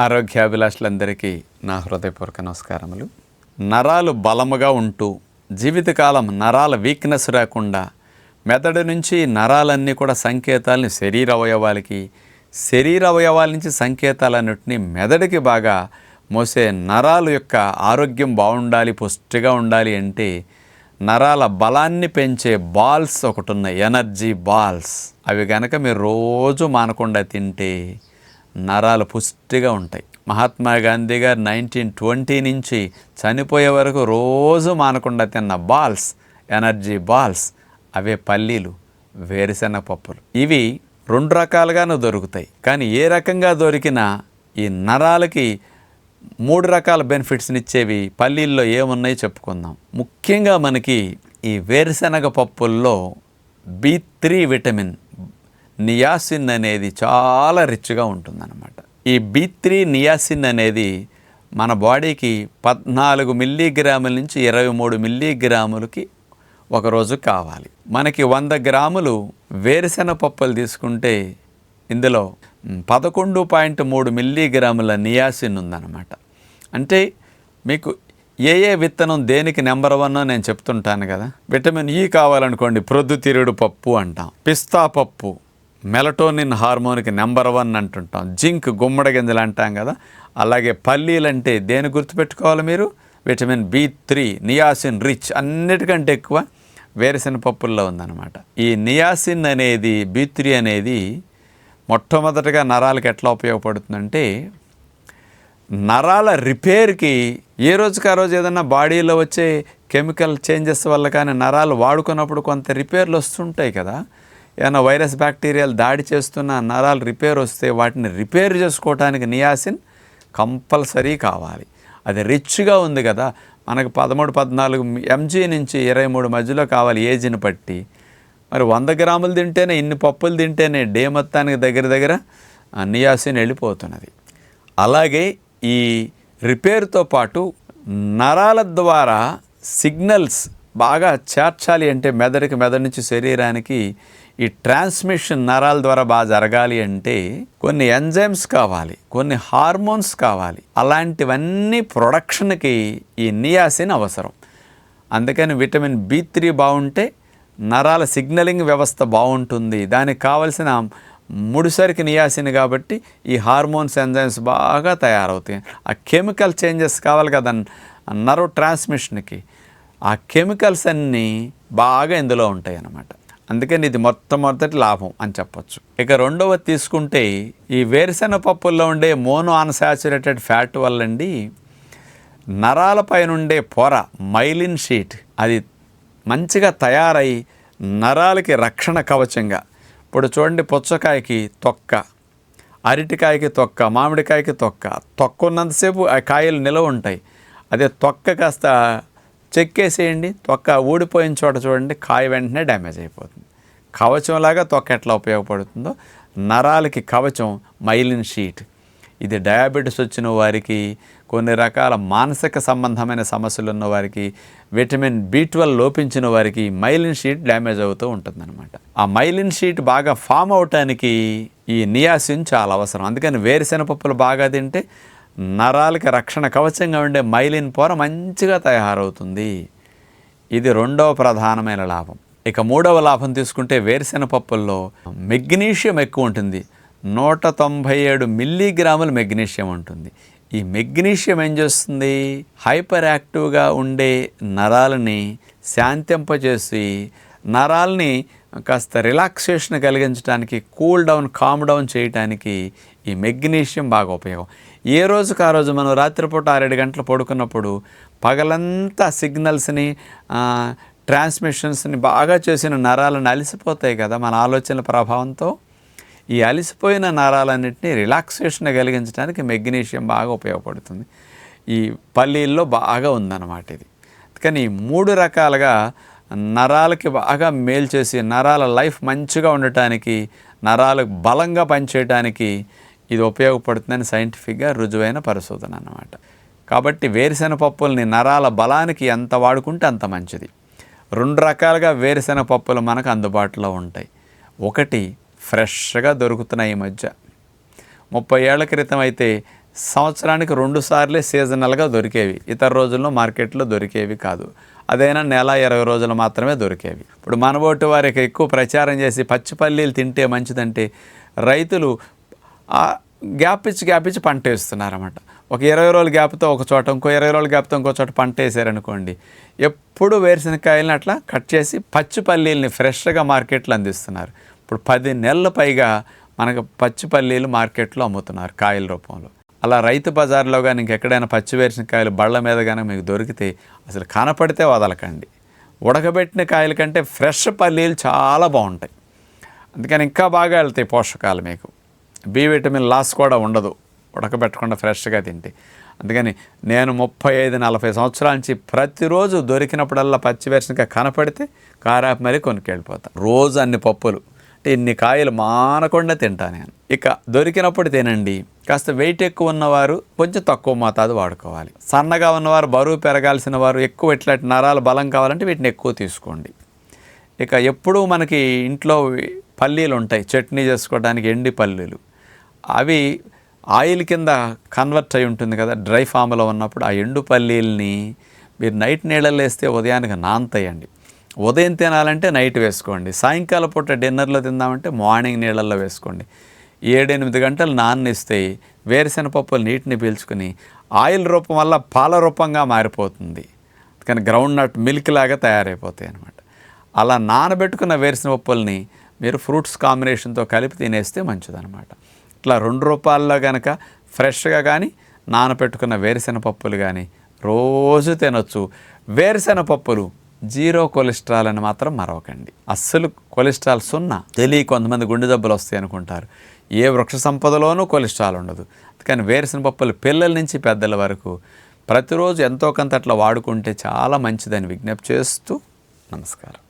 ఆరోగ్యాభిలాషులందరికీ నా హృదయపూర్వక నమస్కారములు. నరాలు బలముగా ఉంటూ జీవితకాలం నరాల వీక్నెస్ రాకుండా మెదడు నుంచి నరాలన్నీ కూడా సంకేతాలని శరీర అవయవాల నుంచి సంకేతాలన్నింటినీ మెదడుకి బాగా మోసే నరాలు యొక్క ఆరోగ్యం బాగుండాలి, పుష్టిగా ఉండాలి అంటే నరాల బలాన్ని పెంచే బాల్స్ ఒకటి ఉన్నాయి, ఎనర్జీ బాల్స్. అవి కనుక మీరు రోజు మానకుండా తింటే నరాలు పుష్టిగా ఉంటాయి. మహాత్మా గాంధీ గారు 1920 నుంచి చనిపోయే వరకు రోజు మానకుండా తిన్న బాల్స్, ఎనర్జీ బాల్స్, అవే పల్లీలు, వేరుశెనగ పప్పులు. ఇవి 2 రకాలుగాను దొరుకుతాయి. కానీ ఏ రకంగా దొరికినా ఈ నరాలకి 3 రకాల బెనిఫిట్స్ని ఇచ్చేవి పల్లీల్లో ఏమున్నాయి చెప్పుకుందాం. ముఖ్యంగా మనకి ఈ వేరుశెనగ పప్పుల్లో B3 విటమిన్, నియాసిన్ అనేది చాలా రిచ్గా ఉంటుందన్నమాట. ఈ B3 నియాసిన్ అనేది మన బాడీకి 14 మిల్లీగ్రాముల నుంచి 23 మిల్లీగ్రాములకి ఒకరోజు కావాలి. మనకి 100 గ్రాములు వేరుశెనగ పప్పులు తీసుకుంటే ఇందులో 11.3 మిల్లీగ్రాముల నియాసిన్ ఉందన్నమాట. అంటే మీకు ఏ విత్తనం దేనికి నెంబర్ 1 నేను చెప్తుంటాను కదా. విటమిన్ E కావాలనుకోండి, ప్రొద్దుతిరుగుడు పప్పు అంటాం. పిస్తా పప్పు మెలటోనిన్ హార్మోన్కి నెంబర్ 1 అంటుంటాం. జింక్, గుమ్మడి గింజలు అంటాం కదా. అలాగే పల్లీలంటే దేని గుర్తుపెట్టుకోవాలి మీరు? విటమిన్ B3, నియాసిన్ రిచ్, అన్నిటికంటే ఎక్కువ వేరుశెనగ పప్పుల్లో ఉందన్నమాట. ఈ నియాసిన్ అనేది, B3 అనేది మొట్టమొదటిగా నరాలకు ఎట్లా ఉపయోగపడుతుందంటే, నరాల రిపేర్కి ఏ రోజుకి ఆ రోజు ఏదన్నా బాడీలో వచ్చే కెమికల్ చేంజెస్ వల్ల కానీ నరాలు వాడుకున్నప్పుడు కొంత రిపేర్లు వస్తుంటాయి కదా. ఏమైనా వైరస్, బ్యాక్టీరియాలు దాడి చేస్తున్న నరాలు రిపేర్ వస్తే వాటిని రిపేర్ చేసుకోవడానికి నియాసిన్ కంపల్సరీ కావాలి. అది రిచ్గా ఉంది కదా. మనకు 13-14 mg నుంచి 23 మధ్యలో కావాలి ఏజ్ని బట్టి. మరి 100 గ్రాములు తింటేనే, ఇన్ని పప్పులు తింటేనే డే మొత్తానికి దగ్గర నియాసిన్ వెళ్ళిపోతున్నది. అలాగే ఈ రిపేర్తో పాటు నరాల ద్వారా సిగ్నల్స్ బాగా చేర్చాలి అంటే మెదడు నుంచి శరీరానికి ఈ ట్రాన్స్మిషన్ నరాల ద్వారా బాగా జరగాలి అంటే కొన్ని ఎంజైమ్స్ కావాలి, కొన్ని హార్మోన్స్ కావాలి. అలాంటివన్నీ ప్రొడక్షన్కి ఈ నియాసిన్ అవసరం. అందుకని విటమిన్ B3 బాగుంటే నరాల సిగ్నలింగ్ వ్యవస్థ బాగుంటుంది. దానికి కావలసిన ముడిసరికి నియాసిన్ కాబట్టి ఈ హార్మోన్స్, ఎంజైమ్స్ బాగా తయారవుతాయి. ఆ కెమికల్ చేంజెస్ కావాలి కదా నర్వ్ ట్రాన్స్మిషన్కి. ఆ కెమికల్స్ అన్నీ బాగా ఇందులో ఉంటాయి అన్నమాట. అందుకని ఇది మొట్టమొదటి లాభం అని చెప్పొచ్చు. ఇక రెండవది తీసుకుంటే ఈ వేరుశెనగ పప్పుల్లో ఉండే మోనో అన్సాచురేటెడ్ ఫ్యాట్ వల్లండి నరాలపై నుండే పొర, మైలిన్ షీట్, అది మంచిగా తయారై నరాలకి రక్షణ కవచంగా. ఇప్పుడు చూడండి, పుచ్చకాయకి తొక్క, అరటికాయకి తొక్క, మామిడికాయకి తొక్క ఉన్నంతసేపు ఆ కాయలు నిలవ ఉంటాయి. అదే తొక్క కాస్త చెక్కేసేయండి, తొక్క ఊడిపోయిన చోట చూడండి కాయ వెంటనే డ్యామేజ్ అయిపోతుంది. కవచంలాగా తొక్క ఎట్లా ఉపయోగపడుతుందో నరాలకి కవచం మైలిన్ షీట్. ఇది డయాబెటీస్ వచ్చిన వారికి, కొన్ని రకాల మానసిక సంబంధమైన సమస్యలు ఉన్న వారికి, విటమిన్ B12 లోపించిన వారికి మైలిన్ షీట్ డ్యామేజ్ అవుతూ ఉంటుందన్నమాట. ఆ మైలిన్ షీట్ బాగా ఫామ్ అవటానికి ఈ నియాసిన్ చాలా అవసరం. అందుకని వేరుశెనగ పప్పులు బాగా తింటే నరాలకి రక్షణ కవచంగా ఉండే మైలిన్ పొర మంచిగా తయారవుతుంది. ఇది రెండవ ప్రధానమైన లాభం. ఇక మూడవ లాభం తీసుకుంటే వేరుశెనగ పప్పుల్లో మెగ్నీషియం ఎక్కువ ఉంటుంది. 197 మిల్లీగ్రాముల మెగ్నీషియం ఉంటుంది. ఈ మెగ్నీషియం ఏం చేస్తుంది? హైపర్ యాక్టివ్గా ఉండే నరాలని శాంతింపజేసి నరాలని కాస్త రిలాక్సేషన్ కలిగించడానికి, కూల్ డౌన్, కామ్ డౌన్ చేయడానికి ఈ మెగ్నీషియం బాగా ఉపయోగం. ఏ రోజుకు ఆ రోజు మనం రాత్రిపూట 6-7 గంటలు పడుకున్నప్పుడు పగలంతా సిగ్నల్స్ని, ట్రాన్స్మిషన్స్ని బాగా చేసిన నరాలను అలసిపోతాయి కదా మన ఆలోచనల ప్రభావంతో. ఈ అలసిపోయిన నరాలన్నింటినీ రిలాక్సేషన్ కలిగించడానికి మెగ్నీషియం బాగా ఉపయోగపడుతుంది. ఈ పల్లీల్లో బాగా ఉందన్నమాట ఇది. కానీ 3 రకాలుగా నరాలకి బాగా మేలు చేసి నరాల లైఫ్ మంచిగా ఉండటానికి, నరాలు బలంగా పనిచేయడానికి ఇది ఉపయోగపడుతుందని సైంటిఫిక్గా రుజువైన పరిశోధన అన్నమాట. కాబట్టి వేరుశెనగ పప్పుల్ని నరాల బలానికి ఎంత వాడుకుంటే అంత మంచిది. 2 రకాలుగా వేరుశెనగ పప్పులు మనకు అందుబాటులో ఉంటాయి. ఒకటి ఫ్రెష్గా దొరుకుతున్నాయి ఈ మధ్య. 30 ఏళ్ల క్రితం అయితే సంవత్సరానికి 2 సార్లే సీజనల్గా దొరికేవి, ఇతర రోజుల్లో మార్కెట్లో దొరికేవి కాదు. అదైనా నెల 20 రోజులు మాత్రమే దొరికేవి. ఇప్పుడు మనబోటి వారికి ఎక్కువ ప్రచారం చేసి పచ్చి పల్లీలు తింటే మంచిదంటే రైతులు గ్యాప్ ఇచ్చి పంట వేస్తున్నారన్నమాట. ఒక 20 రోజుల గ్యాప్తో ఒక చోట, ఇంకో 20 రోజుల గ్యాప్తో ఇంకో చోట పంట వేసారనుకోండి, ఎప్పుడు వేరుశనగకాయలను అట్లా కట్ చేసి పచ్చి పల్లీలని ఫ్రెష్గా మార్కెట్లో అందిస్తున్నారు. ఇప్పుడు 10 నెలల పైగా మనకు పచ్చి పల్లీలు మార్కెట్లో అమ్ముతున్నారు కాయల రూపంలో. అలా రైతు బజార్లో కానీ ఇంకెక్కడైనా పచ్చి వేరుశనగకాయలు బళ్ళ మీద కానీ మీకు దొరికితే అసలు కనపడితే వదలకండి. ఉడకబెట్టిన కాయల కంటే ఫ్రెష్ పల్లీలు చాలా బాగుంటాయి. అందుకని ఇంకా బాగా వెళ్తాయి పోషకాలు. మీకు బి విటమిన్ లాస్ కూడా ఉండదు ఉడకబెట్టకుండా ఫ్రెష్గా తింటే. అందుకని నేను 35-40 సంవత్సరాల నుంచి ప్రతిరోజు దొరికినప్పుడల్లా పచ్చి వేరుశనగకాయ కనపడితే కారాపి మరీ కొనుక్కెళ్ళిపోతాను. రోజు అన్ని పప్పులు అంటే ఇన్ని కాయలు మానకుండా తింటాను నేను. ఇక దొరికినప్పుడు తినండి. కాస్త వెయిట్ ఎక్కువ ఉన్నవారు కొంచెం తక్కువ మోతాదు వాడుకోవాలి. సన్నగా ఉన్నవారు, బరువు పెరగాల్సిన వారు, ఎక్కువ ఇట్లాంటి నరాలు బలం కావాలంటే వీటిని ఎక్కువ తీసుకోండి. ఇక ఎప్పుడూ మనకి ఇంట్లో పల్లీలు ఉంటాయి చట్నీ చేసుకోవడానికి, ఎండి పల్లీలు. అవి ఆయిల్ కింద కన్వర్ట్ అయి ఉంటుంది కదా డ్రై ఫామ్లో ఉన్నప్పుడు. ఆ ఎండు పల్లీల్ని మీరు నైట్ నీళ్ళల్లో వేస్తే ఉదయానికి నానతాయండి. ఉదయం తినాలంటే నైట్ వేసుకోండి. సాయంకాలం పూట డిన్నర్లో తిందామంటే మార్నింగ్ నీళ్ళల్లో వేసుకోండి. 7-8 గంటలు నాననిస్తే వేరుశెనగపప్పులు నీటిని పీల్చుకుని ఆయిల్ రూపం వల్ల పాల రూపంగా మారిపోతుంది. కానీ గ్రౌండ్ నట్ మిల్క్ లాగా తయారైపోతాయి అన్నమాట. అలా నానబెట్టుకున్న వేరుశెనగపప్పుల్ని మీరు ఫ్రూట్స్ కాంబినేషన్తో కలిపి తినేస్తే మంచిదన్నమాట. ఇట్లా 2 రూపాయల్లో కనుక ఫ్రెష్గా కానీ నానబెట్టుకున్న వేరుశెనగపప్పులు కానీ రోజు తినొచ్చు. వేరుశెనగపప్పులు 0 కొలెస్ట్రాల్ అని మాత్రం మరవకండి. అస్సలు కొలెస్ట్రాల్ 0. తెలియ కొంతమంది గుండె జబ్బులు వస్తాయి అనుకుంటారు. ఏ వృక్ష సంపదలోనూ కొలెస్ట్రాల్ ఉండదు. కానీ వేరుశెనగపప్పులు పిల్లల నుంచి పెద్దల వరకు ప్రతిరోజు ఎంతో కొంత అట్లా వాడుకుంటే చాలా మంచిదని విజ్ఞప్తి చేస్తూ నమస్కారం.